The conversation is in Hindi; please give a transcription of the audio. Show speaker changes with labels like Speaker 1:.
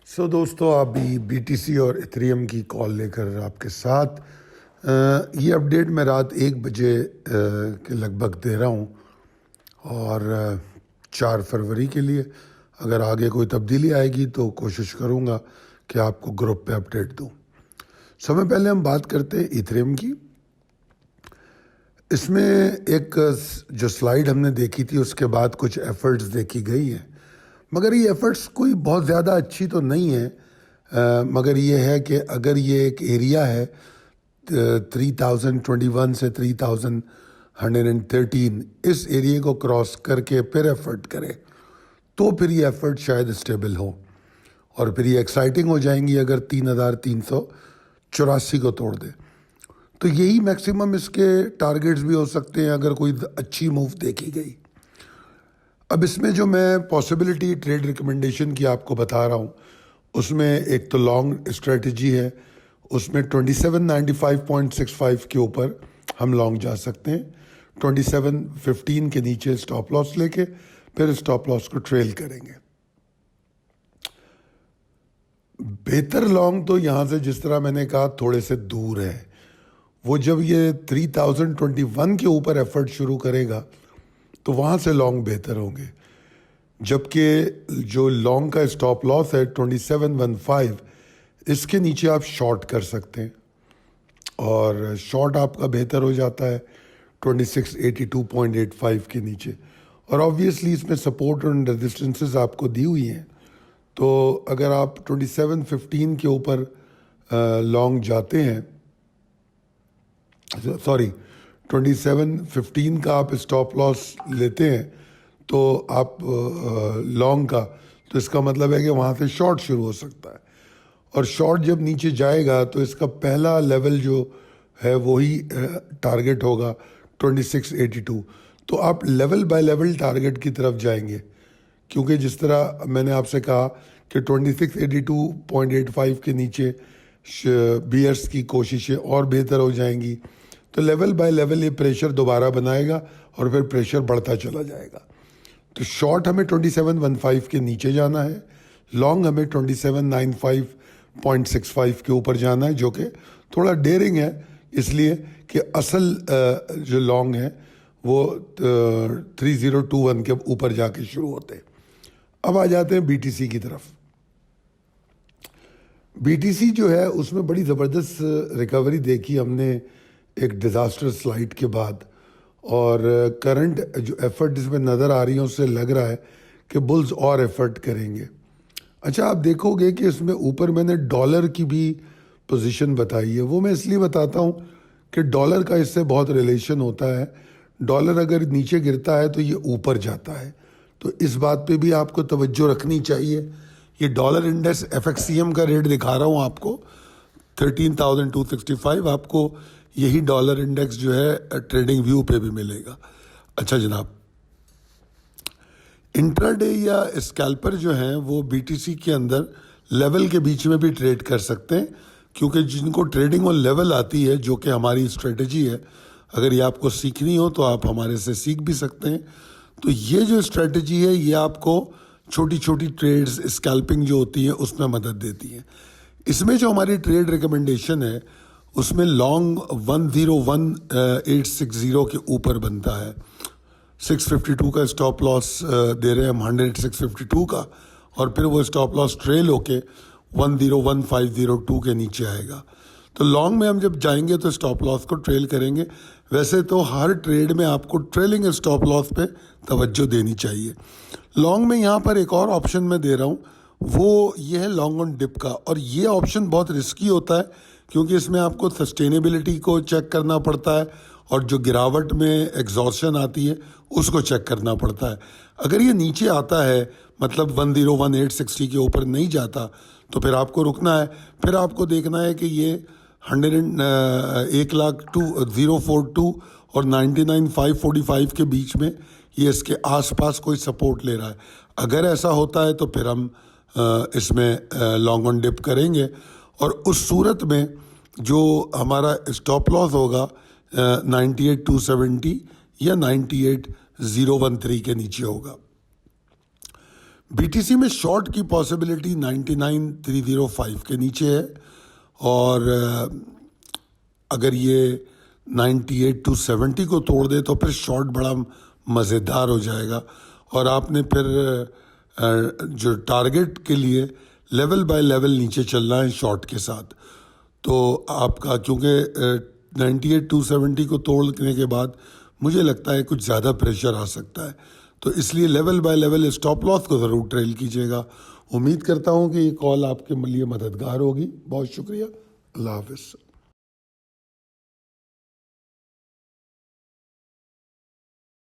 Speaker 1: दोस्तों अभी बीटीसी और इथेरियम की कॉल लेकर आपके साथ ये अपडेट मैं रात 1 बजे के लगभग दे रहा हूँ और 4 फरवरी के लिए अगर आगे कोई तब्दीली आएगी तो कोशिश करूँगा कि आपको ग्रुप पे अपडेट दूँ। समय पहले हम बात करते हैं इथेरियम की। इसमें एक जो स्लाइड हमने देखी थी उसके बाद कुछ एफर्ट्स देखी गई हैं, मगर ये एफर्ट्स कोई बहुत ज़्यादा अच्छी तो नहीं है। मगर ये है कि अगर ये एक एरिया है 3021 से 3113, इस एरिया को क्रॉस करके फिर एफर्ट करें तो फिर ये एफर्ट शायद स्टेबल हो और फिर ये एक्साइटिंग हो जाएंगी अगर 3384 को तोड़ दे तो यही मैक्सिमम इसके टारगेट्स भी हो सकते हैं अगर कोई अच्छी मूव देखी गई। अब इसमें जो मैं पॉसिबिलिटी ट्रेड रिकमेंडेशन की आपको बता रहा हूँ उसमें एक तो लॉन्ग स्ट्रेटजी है, उसमें 2795.65 के ऊपर हम लॉन्ग जा सकते हैं, 2715 के नीचे स्टॉप लॉस लेके फिर स्टॉप लॉस को ट्रेल करेंगे। बेहतर लॉन्ग तो यहाँ से जिस तरह मैंने कहा थोड़े से दूर है, वो जब ये 3021 के ऊपर एफर्ट शुरू करेगा तो वहाँ से लॉन्ग बेहतर होंगे, जबकि जो लॉन्ग का स्टॉप लॉस है 2715, इसके नीचे आप शॉर्ट कर सकते हैं और शॉर्ट आपका बेहतर हो जाता है 2682.85 के नीचे। और ऑब्वियसली इसमें सपोर्ट और रेजिस्टेंसेस आपको दी हुई हैं, तो अगर आप 2715 के ऊपर लॉन्ग जाते हैं, 2715 का आप स्टॉप लॉस लेते हैं तो आप लॉन्ग का, तो इसका मतलब है कि वहाँ से शॉर्ट शुरू हो सकता है और शॉर्ट जब नीचे जाएगा तो इसका पहला लेवल जो है वही टारगेट होगा 2682। तो आप लेवल बाय लेवल टारगेट की तरफ जाएंगे, क्योंकि जिस तरह मैंने आपसे कहा कि 2682.85 के नीचे बियर्स की कोशिशें और बेहतर हो जाएंगी, तो लेवल बाय लेवल ये प्रेशर दोबारा बनाएगा और फिर प्रेशर बढ़ता चला जाएगा। तो शॉर्ट हमें 2715 के नीचे जाना है, लॉन्ग हमें 2795.65 के ऊपर जाना है, जो कि थोड़ा डेयरिंग है इसलिए कि असल जो लॉन्ग है वो 3021 के ऊपर जाके शुरू होते हैं। अब आ जाते हैं बीटीसी की तरफ। बीटीसी जो है उसमें बड़ी ज़बरदस्त रिकवरी देखी हमने एक डिज़ास्टर स्लाइड के बाद, और करंट जो एफर्ट इसमें नज़र आ रही है उससे लग रहा है कि बुल्स और एफर्ट करेंगे। अच्छा, आप देखोगे कि इसमें ऊपर मैंने डॉलर की भी पोजीशन बताई है, वो मैं इसलिए बताता हूँ कि डॉलर का इससे बहुत रिलेशन होता है। डॉलर अगर नीचे गिरता है तो ये ऊपर जाता है, तो इस बात पे भी आपको तवज्जो रखनी चाहिए। ये डॉलर इंडेक्स FXCM का रेट दिखा रहा हूँ आपको 13,265, आपको यही डॉलर इंडेक्स जो है ट्रेडिंग व्यू पे भी मिलेगा। अच्छा जनाब, इंट्राडे या स्कैल्पर जो हैं वो बीटीसी के अंदर लेवल के बीच में भी ट्रेड कर सकते हैं, क्योंकि जिनको ट्रेडिंग और लेवल आती है, जो कि हमारी स्ट्रेटजी है, अगर ये आपको सीखनी हो तो आप हमारे से सीख भी सकते हैं। तो ये जो स्ट्रेटजी है ये आपको छोटी छोटी ट्रेड्स, स्कैल्पिंग जो होती है उसमें मदद देती है। इसमें जो हमारी ट्रेड रिकमेंडेशन है उसमें लॉन्ग 101,860 के ऊपर बनता है, 652 का स्टॉप लॉस दे रहे हैं हम, 100,652 का, और फिर वो स्टॉप लॉस ट्रेल होके 101,502 के नीचे आएगा। तो लॉन्ग में हम जब जाएंगे तो स्टॉप लॉस को ट्रेल करेंगे। वैसे तो हर ट्रेड में आपको ट्रेलिंग स्टॉप लॉस पे तवज्जो देनी चाहिए। लॉन्ग में यहाँ पर एक और ऑप्शन मैं दे रहा हूँ, वो ये है लॉन्ग ऑन डिप का, और ये ऑप्शन बहुत रिस्की होता है क्योंकि इसमें आपको सस्टेनेबिलिटी को चेक करना पड़ता है और जो गिरावट में एग्जॉशन आती है उसको चेक करना पड़ता है। अगर ये नीचे आता है, मतलब 101,860 के ऊपर नहीं जाता, तो फिर आपको रुकना है। फिर आपको देखना है कि ये 1,02,042 और 99,545 के बीच में ये इसके आसपास कोई सपोर्ट ले रहा है। अगर ऐसा होता है तो फिर हम इसमें लॉन्ग ऑन डिप करेंगे, और उस सूरत में जो हमारा स्टॉप लॉस होगा 98,270 या 98,013 के नीचे होगा। बीटीसी में शॉर्ट की पॉसिबिलिटी 99,305 के नीचे है, और अगर ये 98,270 को तोड़ दे तो फिर शॉर्ट बड़ा मज़ेदार हो जाएगा, और आपने फिर जो टारगेट के लिए लेवल बाय लेवल नीचे चलना है शॉर्ट के साथ। तो आपका क्योंकि 98,270 को तोड़ने के बाद मुझे लगता है कुछ ज़्यादा प्रेशर आ सकता है, तो इसलिए level by level stop loss को ज़रूर ट्रेल कीजिएगा। उम्मीद करता हूँ कि ये कॉल आपके लिए मददगार होगी। बहुत शुक्रिया। अल्लाह हाफ़िज़।